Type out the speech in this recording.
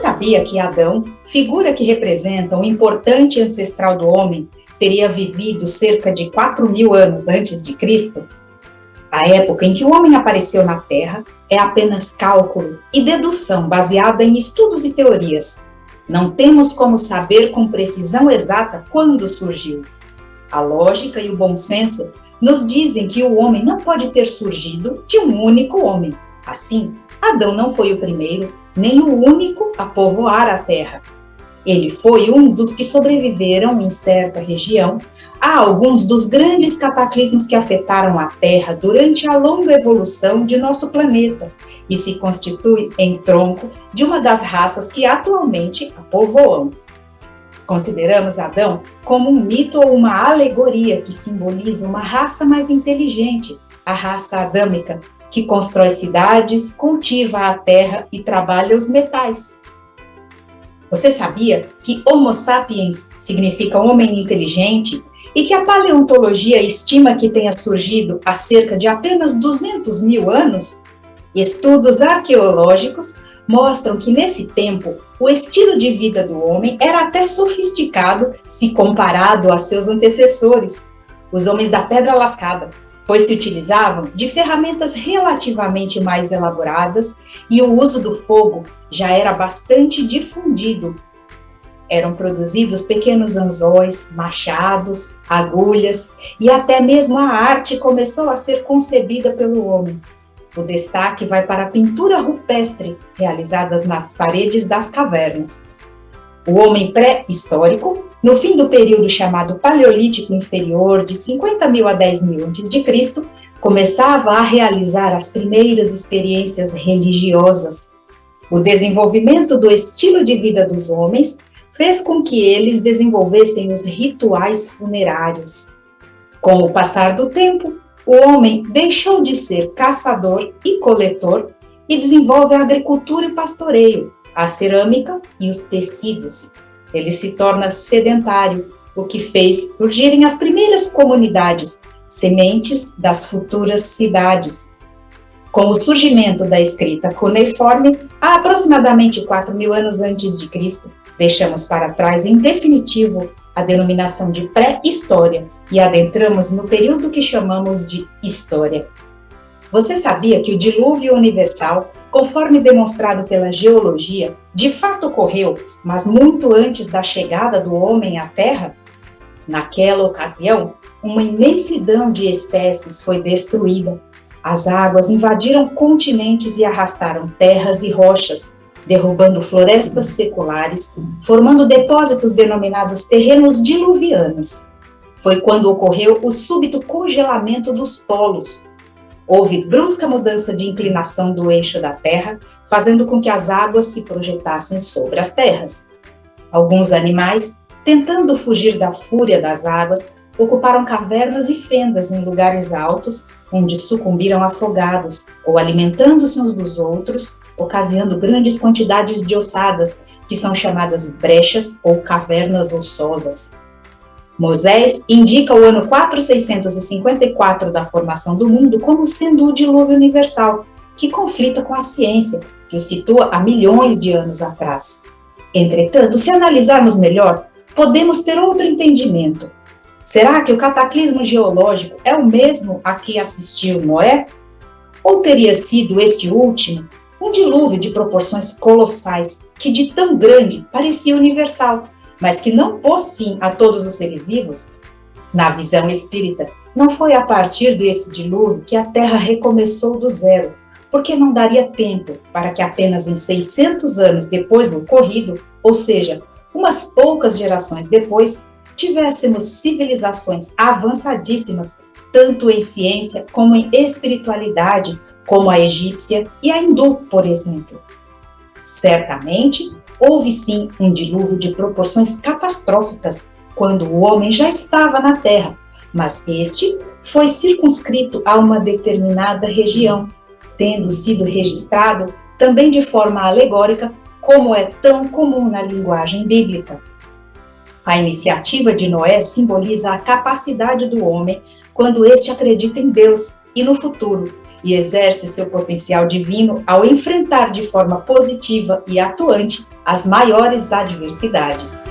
sabia que Adão, figura que representa um importante ancestral do homem, teria vivido cerca de 4.000 anos antes de Cristo? A época em que o homem apareceu na Terra é apenas cálculo e dedução baseada em estudos e teorias. Não temos como saber com precisão exata quando surgiu. A lógica e o bom senso nos dizem que o homem não pode ter surgido de um único homem. Assim, Adão não foi o primeiro, nem o único a povoar a Terra. Ele foi um dos que sobreviveram em certa região a alguns dos grandes cataclismos que afetaram a Terra durante a longa evolução de nosso planeta e se constitui em tronco de uma das raças que atualmente a povoam. Consideramos Adão como um mito ou uma alegoria que simboliza uma raça mais inteligente, a raça adâmica, que constrói cidades, cultiva a terra e trabalha os metais. Você sabia que Homo sapiens significa homem inteligente e que a paleontologia estima que tenha surgido há cerca de apenas 200.000 anos? Estudos arqueológicos mostram que nesse tempo o estilo de vida do homem era até sofisticado se comparado a seus antecessores, os homens da pedra lascada, pois se utilizavam de ferramentas relativamente mais elaboradas e o uso do fogo já era bastante difundido. Eram produzidos pequenos anzóis, machados, agulhas e até mesmo a arte começou a ser concebida pelo homem. O destaque vai para a pintura rupestre realizada nas paredes das cavernas. O homem pré-histórico, no fim do período chamado Paleolítico Inferior, de 50.000 a 10.000 a.C., começava a realizar as primeiras experiências religiosas. O desenvolvimento do estilo de vida dos homens fez com que eles desenvolvessem os rituais funerários. Com o passar do tempo, o homem deixou de ser caçador e coletor e desenvolve a agricultura e pastoreio, a cerâmica e os tecidos. Ele se torna sedentário, o que fez surgirem as primeiras comunidades, sementes das futuras cidades. Com o surgimento da escrita cuneiforme, há aproximadamente 4.000 anos antes de Cristo, deixamos para trás em definitivo a denominação de pré-história e adentramos no período que chamamos de história. Você sabia que o dilúvio universal, conforme demonstrado pela geologia, de fato ocorreu, mas muito antes da chegada do homem à Terra? Naquela ocasião, uma imensidão de espécies foi destruída. As águas invadiram continentes e arrastaram terras e rochas, derrubando florestas seculares, formando depósitos denominados terrenos diluvianos. Foi quando ocorreu o súbito congelamento dos polos. Houve brusca mudança de inclinação do eixo da Terra, fazendo com que as águas se projetassem sobre as terras. Alguns animais, tentando fugir da fúria das águas, ocuparam cavernas e fendas em lugares altos, onde sucumbiram afogados ou alimentando-se uns dos outros, ocasionando grandes quantidades de ossadas, que são chamadas brechas ou cavernas ossosas. Moisés indica o ano 4654 da formação do mundo como sendo o dilúvio universal, que conflita com a ciência, que o situa há milhões de anos atrás. Entretanto, se analisarmos melhor, podemos ter outro entendimento. Será que o cataclismo geológico é o mesmo a que assistiu Noé? Ou teria sido este último um dilúvio de proporções colossais, que de tão grande parecia universal, mas que não pôs fim a todos os seres vivos? Na visão espírita, não foi a partir desse dilúvio que a Terra recomeçou do zero, porque não daria tempo para que apenas em 600 anos depois do ocorrido, ou seja, umas poucas gerações depois, tivéssemos civilizações avançadíssimas, tanto em ciência como em espiritualidade, como a egípcia e a hindu, por exemplo. Certamente, houve sim um dilúvio de proporções catastróficas, quando o homem já estava na Terra, mas este foi circunscrito a uma determinada região, tendo sido registrado também de forma alegórica, como é tão comum na linguagem bíblica. A iniciativa de Noé simboliza a capacidade do homem quando este acredita em Deus e no futuro, e exerce seu potencial divino ao enfrentar de forma positiva e atuante as maiores adversidades